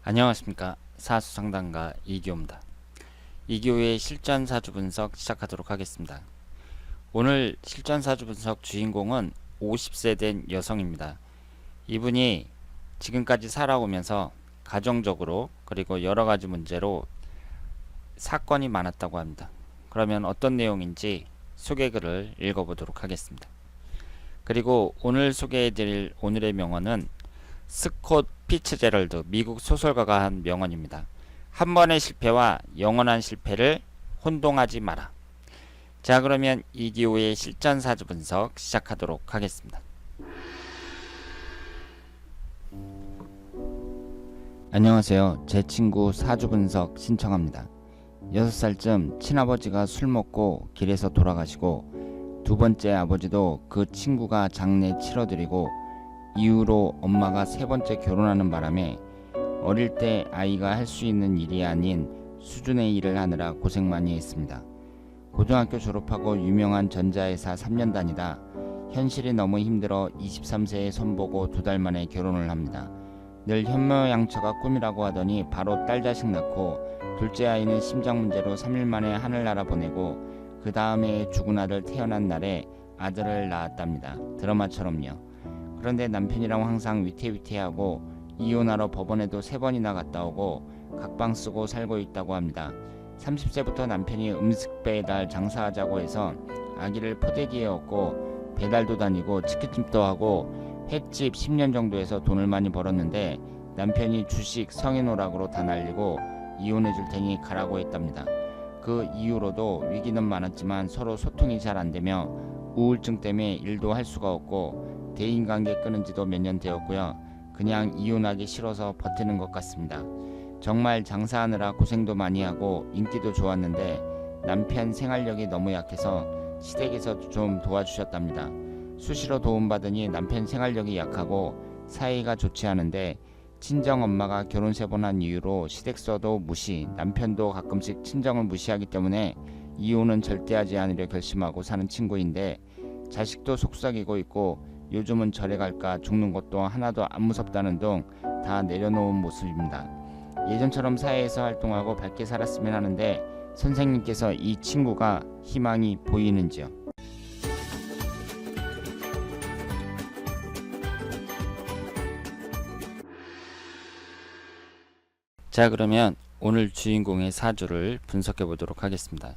안녕하십니까. 사수상담가 이기호입니다. 이기호의 실전 사주 분석 시작하도록 하겠습니다. 오늘 실전 사주 분석 주인공은 50세 된 여성입니다. 이분이 지금까지 살아오면서 가정적으로 그리고 여러가지 문제로 사건이 많았다고 합니다. 그러면 어떤 내용인지 소개글을 읽어보도록 하겠습니다. 그리고 오늘 소개해드릴 오늘의 명언은 스콧 피츠제럴드 미국 소설가가 한 명언입니다. 한 번의 실패와 영원한 실패를 혼동하지 마라. 자, 그러면 이기호의 실전 사주 분석 시작하도록 하겠습니다. 안녕하세요. 제 친구 사주 분석 신청합니다. 6살쯤 친아버지가 술 먹고 길에서 돌아가시고 두 번째 아버지도 그 친구가 장례 치러드리고 이후로 엄마가 세 번째 결혼하는 바람에 어릴 때 아이가 할 수 있는 일이 아닌 수준의 일을 하느라 고생 많이 했습니다. 고등학교 졸업하고 유명한 전자회사 3년 다니다 현실이 너무 힘들어 23세에 손보고 2달 만에 결혼을 합니다. 늘 현모양처가 꿈이라고 하더니 바로 딸 자식 낳고 둘째 아이는 심장 문제로 3일 만에 하늘나라 보내고 그 다음에 죽은 아들 태어난 날에 아들을 낳았답니다. 드라마처럼요. 그런데 남편이랑 항상 위태위태하고 이혼하러 법원에도 3번이나 갔다 오고 각방 쓰고 살고 있다고 합니다. 30세부터 남편이 음식 배달 장사하자고 해서 아기를 포대기에 얻고 배달도 다니고 치킨집도 하고 횟집 10년 정도 해서 돈을 많이 벌었는데 남편이 주식 성인오락으로 다 날리고 이혼해 줄 테니 가라고 했답니다. 그 이후로도 위기는 많았지만 서로 소통이 잘 안되며 우울증 때문에 일도 할 수가 없고 대인관계 끊은 지도 몇 년 되었고요. 그냥 이혼하기 싫어서 버티는 것 같습니다. 정말 장사하느라 고생도 많이 하고 인기도 좋았는데 남편 생활력이 너무 약해서 시댁에서 좀 도와주셨답니다. 수시로 도움받으니 남편 생활력이 약하고 사이가 좋지 않은데 친정엄마가 결혼 3번 한 이유로 시댁서도 무시, 남편도 가끔씩 친정을 무시하기 때문에 이혼은 절대 하지 않으려 결심하고 사는 친구인데 자식도 속삭이고 있고 요즘은 절에 갈까 죽는 것도 하나도 안 무섭다는 둥 다 내려놓은 모습입니다. 예전처럼 사회에서 활동하고 밝게 살았으면 하는데 선생님께서 이 친구가 희망이 보이는지요? 자, 그러면 오늘 주인공의 사주를 분석해 보도록 하겠습니다.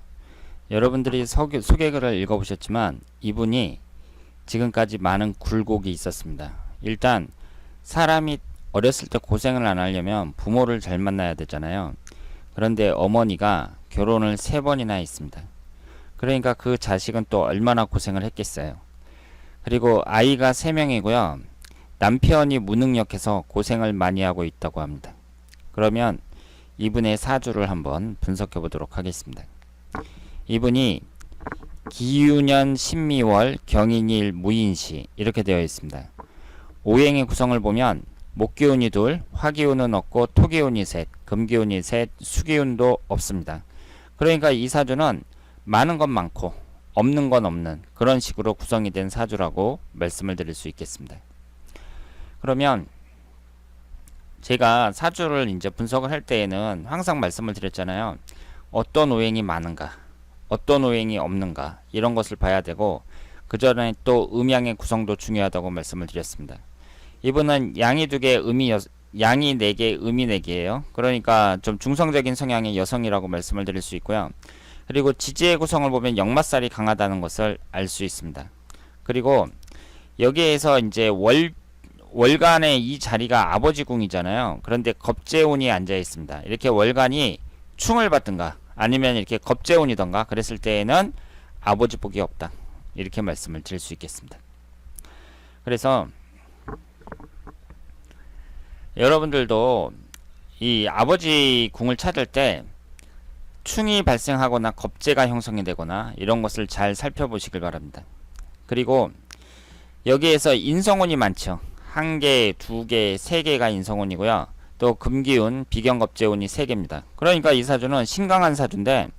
여러분들이 소개글을 읽어보셨지만 이분이 지금까지 많은 굴곡이 있었습니다. 일단 사람이 어렸을 때 고생을 안 하려면 부모를 잘 만나야 되잖아요. 그런데 어머니가 결혼을 3번이나 했습니다. 그러니까 그 자식은 또 얼마나 고생을 했겠어요. 그리고 아이가 3명이고요. 남편이 무능력해서 고생을 많이 하고 있다고 합니다. 그러면 이분의 사주를 한번 분석해 보도록 하겠습니다. 이분이 기유년 신미월 경인일 무인시 이렇게 되어 있습니다. 오행의 구성을 보면 목기운이 2, 화기운은 없고 토기운이 3, 금기운이 3, 수기운도 없습니다. 그러니까 이 사주는 많은 건 많고 없는 건 없는 그런 식으로 구성이 된 사주라고 말씀을 드릴 수 있겠습니다. 그러면 제가 사주를 이제 분석을 할 때에는 항상 말씀을 드렸잖아요. 어떤 오행이 많은가, 어떤 오행이 없는가 이런 것을 봐야 되고 그 전에 또 음양의 구성도 중요하다고 말씀을 드렸습니다. 이분은 양이 2개, 양이 4개, 음이 4개예요. 그러니까 좀 중성적인 성향의 여성이라고 말씀을 드릴 수 있고요. 그리고 지지의 구성을 보면 역마살이 강하다는 것을 알 수 있습니다. 그리고 여기에서 이제 월간의 이 자리가 아버지 궁이잖아요. 그런데 겁재운이 앉아 있습니다. 이렇게 월간이 충을 받든가 아니면 이렇게 겁재운이던가 그랬을 때에는 아버지 복이 없다 이렇게 말씀을 드릴 수 있겠습니다. 그래서 여러분들도 이 아버지 궁을 찾을 때 충이 발생하거나 겁재가 형성이 되거나 이런 것을 잘 살펴보시길 바랍니다. 그리고 여기에서 인성운이 많죠. 1개, 2개, 3개가 인성운이고요. 또 금기운, 비경겁재운이 3개입니다. 그러니까 이 사주는 신강한 사주인데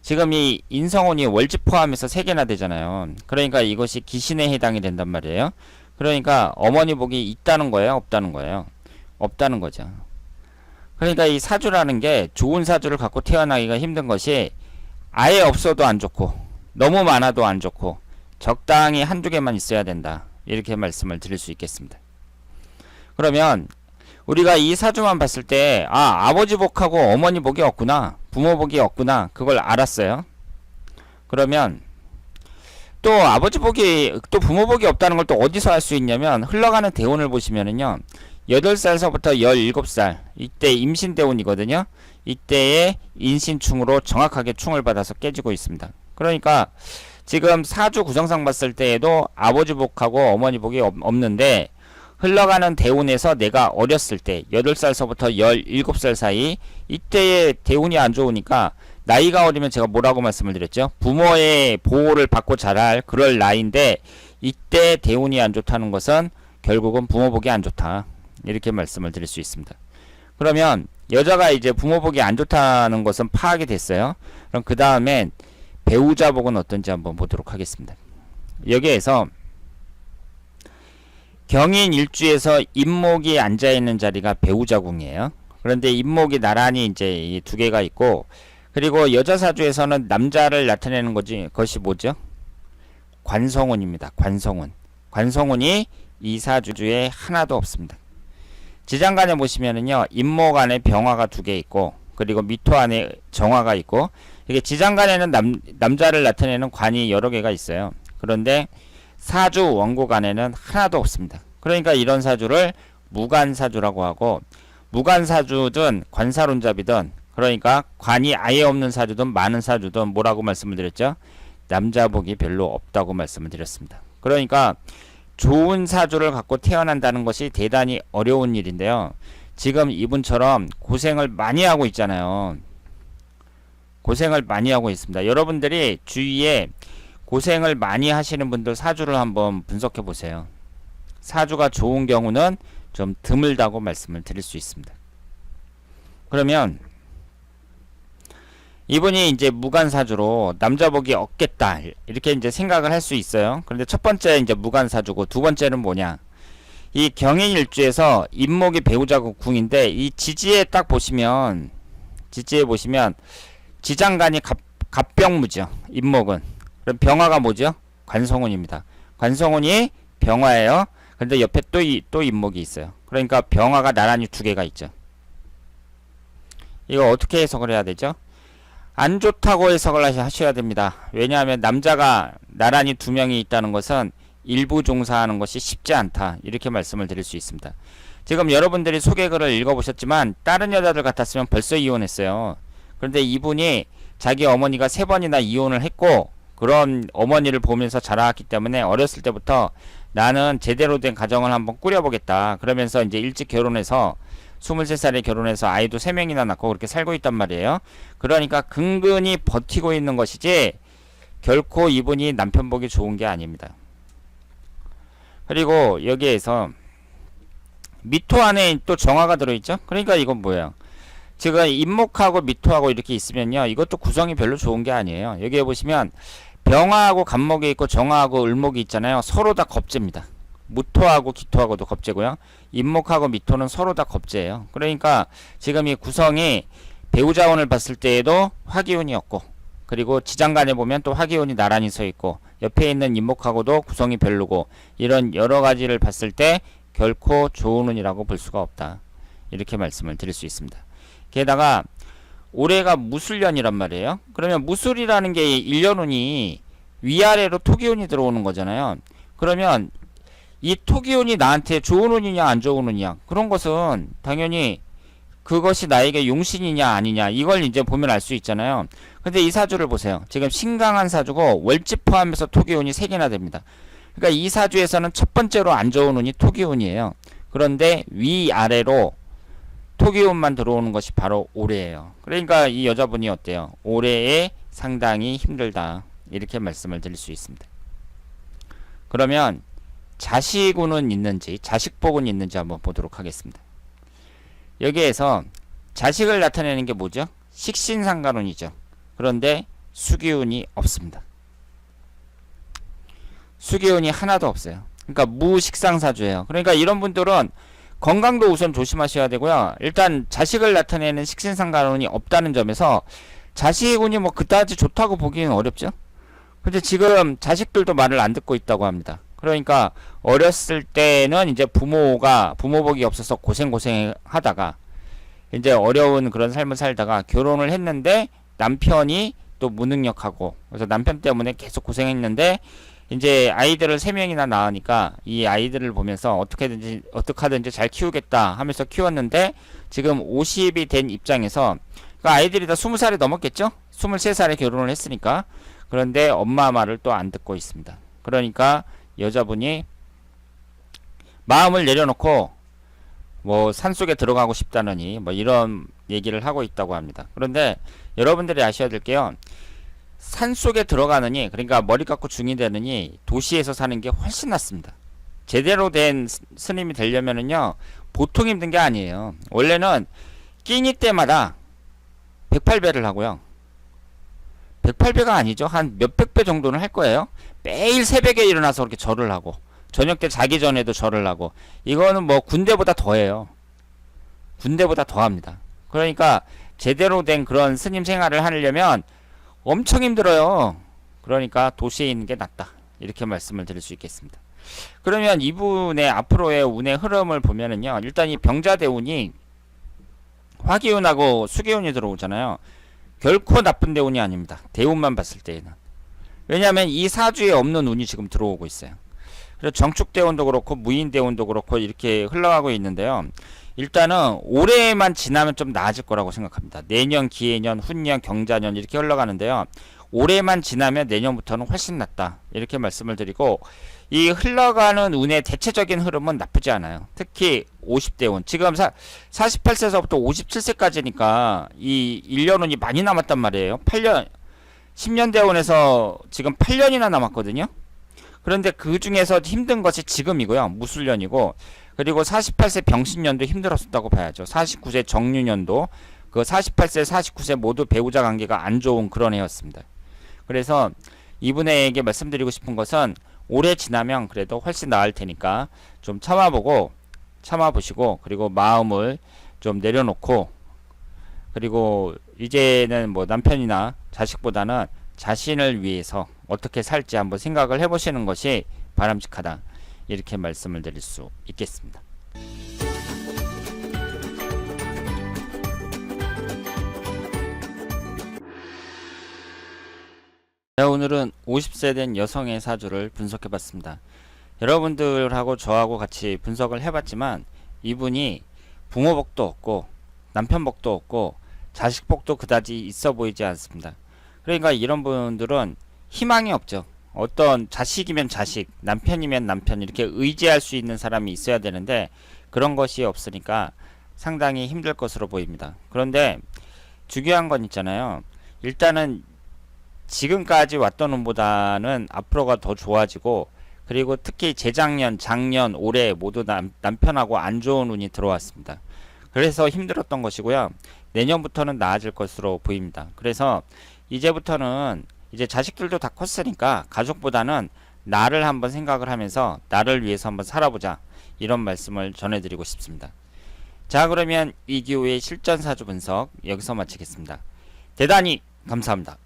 지금 이 인성운이 월지 포함해서 3개나 되잖아요. 그러니까 이것이 기신에 해당이 된단 말이에요. 그러니까 어머니 복이 있다는 거예요, 없다는 거예요? 없다는 거죠. 그러니까 이 사주라는 게 좋은 사주를 갖고 태어나기가 힘든 것이 아예 없어도 안 좋고 너무 많아도 안 좋고 적당히 한두 개만 있어야 된다. 이렇게 말씀을 드릴 수 있겠습니다. 그러면 우리가 이 사주만 봤을 때 아버지 복하고 어머니 복이 없구나. 부모 복이 없구나. 그걸 알았어요. 그러면 또 아버지 복이 또 부모 복이 없다는 걸 또 어디서 알 수 있냐면 흘러가는 대운을 보시면은요. 8살서부터 17살 이때 임신 대운이거든요. 이때의 인신충으로 정확하게 충을 받아서 깨지고 있습니다. 그러니까 지금 사주 구성상 봤을 때에도 아버지 복하고 어머니 복이 없는데 흘러가는 대운에서 내가 어렸을 때 8살서부터 17살 사이 이때의 대운이 안 좋으니까 나이가 어리면 제가 뭐라고 말씀을 드렸죠? 부모의 보호를 받고 자랄 그럴 나이인데 이때 대운이 안 좋다는 것은 결국은 부모 복이 안 좋다. 이렇게 말씀을 드릴 수 있습니다. 그러면 여자가 이제 부모 복이 안 좋다는 것은 파악이 됐어요. 그럼 그 다음엔 배우자 복은 어떤지 한번 보도록 하겠습니다. 여기에서 경인 일주에서 임목이 앉아있는 자리가 배우자궁이에요. 그런데 임목이 나란히 이제 이 두 개가 있고 그리고 여자 사주에서는 남자를 나타내는 것이 뭐죠? 관성운입니다. 관성운. 관성운이 이 사주에 하나도 없습니다. 지장간에 보시면은요, 임목 안에 병화가 두 개 있고, 그리고 미토 안에 정화가 있고, 이게 지장간에는 남자를 나타내는 관이 여러 개가 있어요. 그런데 사주 원국 안에는 하나도 없습니다. 그러니까 이런 사주를 무관사주라고 하고, 무관사주든 관사론잡이든, 그러니까 관이 아예 없는 사주든 많은 사주든 뭐라고 말씀을 드렸죠? 남자복이 별로 없다고 말씀을 드렸습니다. 그러니까 좋은 사주를 갖고 태어난다는 것이 대단히 어려운 일인데요. 지금 이분처럼 고생을 많이 하고 있잖아요. 고생을 많이 하고 있습니다. 여러분들이 주위에 고생을 많이 하시는 분들 사주를 한번 분석해 보세요. 사주가 좋은 경우는 좀 드물다고 말씀을 드릴 수 있습니다. 그러면 이분이 이제 무관사주로 남자복이 없겠다 이렇게 이제 생각을 할 수 있어요. 그런데 첫 번째 이제 무관사주고 두 번째는 뭐냐? 이 경인일주에서 임목이 배우자고 궁인데 이 지지에 딱 보시면 지장간이 갑병무죠. 임목은. 그럼 병화가 뭐죠? 관성운입니다. 관성운이 병화예요. 그런데 옆에 또 임목이 있어요. 그러니까 병화가 나란히 두 개가 있죠. 이거 어떻게 해석을 해야 되죠? 안 좋다고 해석을 하셔야 됩니다. 왜냐하면 남자가 나란히 두 명이 있다는 것은 일부 종사하는 것이 쉽지 않다. 이렇게 말씀을 드릴 수 있습니다. 지금 여러분들이 소개글을 읽어보셨지만 다른 여자들 같았으면 벌써 이혼했어요. 그런데 이분이 자기 어머니가 3번이나 이혼을 했고 그런 어머니를 보면서 자라왔기 때문에 어렸을 때부터 나는 제대로 된 가정을 한번 꾸려보겠다. 그러면서 이제 일찍 결혼해서 23살에 결혼해서 아이도 3명이나 낳고 그렇게 살고 있단 말이에요. 그러니까 근근히 버티고 있는 것이지 결코 이분이 남편 보기 좋은 게 아닙니다. 그리고 여기에서 미토 안에 또 정화가 들어있죠. 그러니까 이건 뭐예요? 지금 임목하고 미토하고 이렇게 있으면요, 이것도 구성이 별로 좋은 게 아니에요. 여기에 보시면 병화하고 간목이 있고 정화하고 을목이 있잖아요. 서로 다 겁재입니다. 무토하고 기토하고도 겁재고요. 임목하고 미토는 서로 다 겁재예요. 그러니까 지금 이 구성이 배우자운을 봤을 때에도 화기운이 없고, 그리고 지장간에 보면 또 화기운이 나란히 서 있고, 옆에 있는 임목하고도 구성이 별로고, 이런 여러 가지를 봤을 때 결코 좋은 운이라고 볼 수가 없다. 이렇게 말씀을 드릴 수 있습니다. 게다가 올해가 무술년이란 말이에요. 그러면 무술이라는 게 1년운이 위아래로 토기운이 들어오는 거잖아요. 그러면 이 토기운이 나한테 좋은 운이냐 안 좋은 운이냐, 그런 것은 당연히 그것이 나에게 용신이냐 아니냐, 이걸 이제 보면 알 수 있잖아요. 근데 이 사주를 보세요. 지금 신강한 사주고 월지 포함해서 토기운이 3개나 됩니다. 그러니까 이 사주에서는 첫 번째로 안 좋은 운이 토기운이에요. 그런데 위아래로 토기운만 들어오는 것이 바로 올해예요. 그러니까 이 여자분이 어때요? 올해에 상당히 힘들다. 이렇게 말씀을 드릴 수 있습니다. 그러면 자식운은 있는지, 자식복은 있는지 한번 보도록 하겠습니다. 여기에서 자식을 나타내는 게 뭐죠? 식신상간운이죠. 그런데 수기운이 없습니다. 수기운이 하나도 없어요. 그러니까 무식상사주예요. 그러니까 이런 분들은 건강도 우선 조심하셔야 되고요. 일단 자식을 나타내는 식신상관운이 없다는 점에서 자식운이 뭐 그다지 좋다고 보기는 어렵죠. 근데 지금 자식들도 말을 안 듣고 있다고 합니다. 그러니까 어렸을 때는 이제 부모복이 없어서 고생 하다가 이제 어려운 그런 삶을 살다가 결혼을 했는데 남편이 또 무능력하고, 그래서 남편 때문에 계속 고생했는데 이제 아이들을 3명이나 낳으니까 이 아이들을 보면서 어떻게 하든지 잘 키우겠다 하면서 키웠는데 지금 50이 된 입장에서, 그러니까 아이들이 다 20살이 넘었겠죠? 23살에 결혼을 했으니까. 그런데 엄마 말을 또 안 듣고 있습니다. 그러니까 여자분이 마음을 내려놓고 뭐 산속에 들어가고 싶다느니 뭐 이런 얘기를 하고 있다고 합니다. 그런데 여러분들이 아셔야 될 게요, 산속에 들어가느니, 그러니까 머리 깎고 중이 되느니 도시에서 사는 게 훨씬 낫습니다. 제대로 된 스님이 되려면은요 보통 힘든 게 아니에요. 원래는 끼니 때마다 108배를 하고요, 108배가 아니죠, 한 몇백 배 정도는 할 거예요. 매일 새벽에 일어나서 그렇게 절을 하고 저녁 때 자기 전에도 절을 하고, 이거는 뭐 군대보다 더해요. 군대보다 더합니다. 그러니까 제대로 된 그런 스님 생활을 하려면 엄청 힘들어요. 그러니까 도시에 있는 게 낫다, 이렇게 말씀을 드릴 수 있겠습니다. 그러면 이분의 앞으로의 운의 흐름을 보면은요, 일단 이 병자대운이 화기운하고 수기운이 들어오잖아요. 결코 나쁜 대운이 아닙니다. 대운만 봤을 때에는. 왜냐하면 이 사주에 없는 운이 지금 들어오고 있어요. 그래서 정축대운도 그렇고 무인대운도 그렇고 이렇게 흘러가고 있는데요, 일단은 올해만 지나면 좀 나아질 거라고 생각합니다. 내년, 기해년, 훈년, 경자년 이렇게 흘러가는데요, 올해만 지나면 내년부터는 훨씬 낫다, 이렇게 말씀을 드리고, 이 흘러가는 운의 대체적인 흐름은 나쁘지 않아요. 특히 50대운, 지금 48세서부터 57세까지니까 이 1년 운이 많이 남았단 말이에요. 8년 10년 대운에서 지금 8년이나 남았거든요. 그런데 그 중에서 힘든 것이 지금이고요, 무술년이고, 그리고 48세 병신년도 힘들었었다고 봐야죠. 49세 정유년도, 그 48세 49세 모두 배우자 관계가 안 좋은 그런 해였습니다. 그래서 이분에게 말씀드리고 싶은 것은 올해 지나면 그래도 훨씬 나을 테니까 좀 참아보시고, 그리고 마음을 좀 내려놓고, 그리고 이제는 뭐 남편이나 자식보다는 자신을 위해서 어떻게 살지 한번 생각을 해보시는 것이 바람직하다, 이렇게 말씀을 드릴 수 있겠습니다. 자, 오늘은 50세 된 여성의 사주를 분석해봤습니다. 여러분들하고 저하고 같이 분석을 해봤지만 이분이 부모복도 없고 남편복도 없고 자식복도 그다지 있어 보이지 않습니다. 그러니까 이런 분들은 희망이 없죠. 어떤 자식이면 자식, 남편이면 남편, 이렇게 의지할 수 있는 사람이 있어야 되는데 그런 것이 없으니까 상당히 힘들 것으로 보입니다. 그런데 중요한 건 있잖아요. 일단은 지금까지 왔던 운보다는 앞으로가 더 좋아지고, 그리고 특히 재작년, 작년, 올해 모두 남편하고 안 좋은 운이 들어왔습니다. 그래서 힘들었던 것이고요. 내년부터는 나아질 것으로 보입니다. 그래서 이제부터는 이제 자식들도 다 컸으니까 가족보다는 나를 한번 생각을 하면서 나를 위해서 한번 살아보자, 이런 말씀을 전해드리고 싶습니다. 자, 그러면 이기호의 실전사주 분석 여기서 마치겠습니다. 대단히 감사합니다.